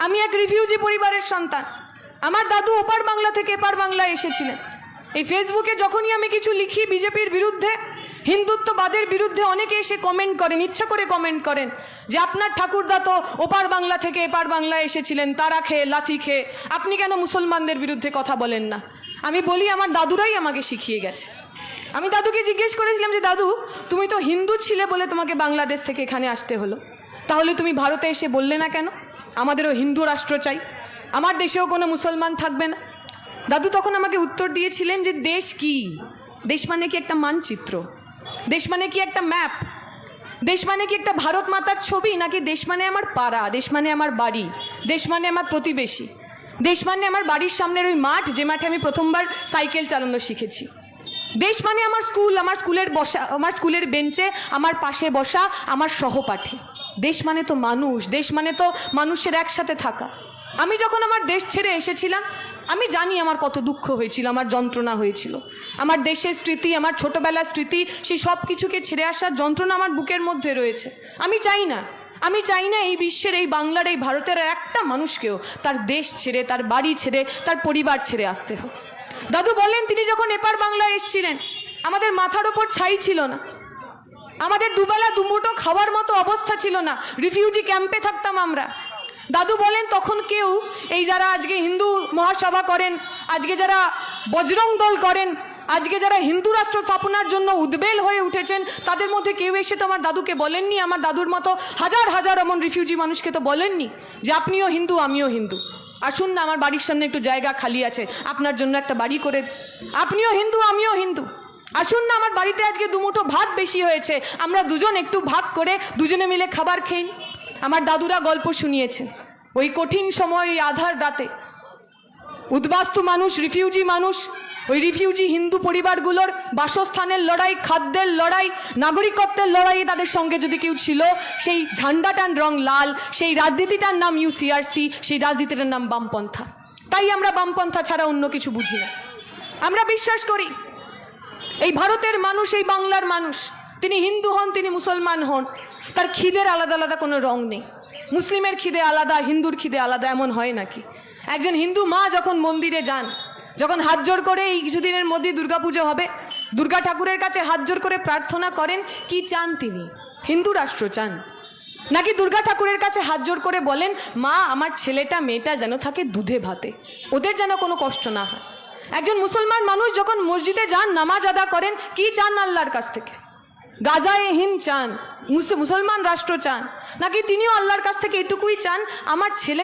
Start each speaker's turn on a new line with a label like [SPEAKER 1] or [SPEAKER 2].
[SPEAKER 1] আমি এক রিফিউজি পরিবারের সন্তান। আমার দাদু ওপার বাংলা থেকে এপার বাংলায় এসেছিলেন। এই ফেসবুকে যখনই আমি কিছু লিখি বিজেপির বিরুদ্ধে, হিন্দুত্ববাদের বিরুদ্ধে, অনেকে এসে কমেন্ট করেন, ইচ্ছা করে কমেন্ট করেন যে আপনার ঠাকুরদা তো ওপার বাংলা থেকে এপার বাংলায় এসেছিলেন, তারা খেয়ে লাথি খেয়ে, আপনি কেন মুসলমানদের বিরুদ্ধে কথা বলেন না? আমি বলি আমার দাদুরাই আমাকে শিখিয়ে গেছে। আমি দাদুকে জিজ্ঞেস করেছিলাম যে দাদু, তুমি তো হিন্দু ছিলে বলে তোমাকে বাংলাদেশ থেকে এখানে আসতে হলো, তাহলে তুমি ভারতে এসে বললে না কেন আমাদেরও হিন্দু রাষ্ট্র চাই, আমার দেশেও কোনো মুসলমান থাকবে না? দাদু তখন আমাকে উত্তর দিয়েছিলেন যে দেশ কি? দেশ মানে কি একটা মানচিত্র? দেশ মানে কি একটা ম্যাপ? দেশ মানে কি একটা ভারত মাতার ছবি? নাকি দেশ মানে আমার পাড়া, দেশ মানে আমার বাড়ি, দেশ মানে আমার প্রতিবেশী, দেশ মানে আমার বাড়ির সামনের ওই মাঠ যে মাঠে আমি প্রথমবার সাইকেল চালানো শিখেছি? দেশ মানে আমার স্কুল, আমার স্কুলের বসা, আমার স্কুলের বেঞ্চে আমার পাশে বসা আমার সহপাঠী। দেশ মানে তো মানুষ, দেশ মানে তো মানুষের একসাথে থাকা। আমি যখন আমার দেশ ছেড়ে এসেছিলাম, আমি জানি আমার কত দুঃখ হয়েছিল, আমার যন্ত্রণা হয়েছিল। আমার দেশের স্মৃতি, আমার ছোটবেলার স্মৃতি, সেই সব কিছুকে ছেড়ে আসার যন্ত্রণা আমার বুকের মধ্যে রয়েছে। আমি চাই না এই বিশ্বের, এই বাংলার, এই ভারতের একটা মানুষকেও তার দেশ ছেড়ে, তার বাড়ি ছেড়ে, তার পরিবার ছেড়ে আসতে হোক। দাদু বলেন তিনি যখন এপার বাংলায় এসেছিলেন, আমাদের মাথার ওপর ছাই ছিল না, আমাদের দুবেলা দুমুঠো খাওয়ার মতো অবস্থা ছিল না, রিফিউজি ক্যাম্পে থাকতাম আমরা। দাদু বলেন তখন কেউ, এই যারা আজকে হিন্দু মহাসভা করেন, আজকে যারা বজরং দল করেন, আজকে যারা হিন্দু রাষ্ট্র স্থাপনার জন্য উদ্বেল হয়ে উঠেছেন, তাদের মধ্যে কেউ এসে তো আমার দাদুকে বলেননি, আমার দাদুর মতো হাজার হাজার এমন রিফিউজি মানুষকে তো বলেননি যে আপনিও হিন্দু আমিও হিন্দু, আসুন না আমার বাড়ির সামনে একটু জায়গা খালি আছে, আপনার জন্য একটা বাড়ি করে, আপনিও হিন্দু আমিও হিন্দু, আসুন না আমার বাড়িতে আজকে দুমুঠো ভাত বেশি হয়েছে, আমরা দুজন একটু ভাগ করে দুজনে মিলে খাবার খেয়ে। আমার দাদুরা গল্প শুনিয়েছেন ওই কঠিন সময়, ওই আধার রাতে উদ্বাস্তু মানুষ, রিফিউজি মানুষ, ওই রিফিউজি হিন্দু পরিবারগুলোর বাসস্থানের লড়াই, খাদ্যের লড়াই, নাগরিকত্বের লড়াইয়ে তাদের সঙ্গে যদি কেউ ছিল, সেই ঝান্ডাটার রং লাল, সেই রাজনীতিটার নাম ইউসিআরসি, সেই রাজনীতিটার নাম বামপন্থা। তাই আমরা বামপন্থা ছাড়া অন্য কিছু বুঝি না। আমরা বিশ্বাস করি এই ভারতের মানুষ, এই বাংলার মানুষ, তিনি হিন্দু হন, তিনি মুসলমান হন, তার খিদের আলাদা আলাদা কোনো রং নেই। মুসলিমের খিদে আলাদা, হিন্দুর খিদে আলাদা, এমন হয় নাকি? একজন হিন্দু মা যখন মন্দিরে যান, যখন হাত জোর করে, এই কিছুদিনের মধ্যে দুর্গাপুজো হবে, দুর্গা ঠাকুরের কাছে হাত জোর করে প্রার্থনা করেন, কি চান তিনি? হিন্দু রাষ্ট্র চান? নাকি দুর্গা ঠাকুরের কাছে হাত জোর করে বলেন, মা আমার ছেলেটা মেয়েটা যেন থাকে দুধে ভাতে, ওদের যেন কোনো কষ্ট না হয়? একজন মুসলমান মানুষ যখন মসজিদে যান, নামাজ আদা করেন, কি চান আল্লাহর কাছ থেকে? গাজায়ে হিন্দ চান, মুসলমান রাষ্ট্র চান? নাকি তিনিও আল্লাহর কাছ থেকে এটুকুই চান, আমার ছেলে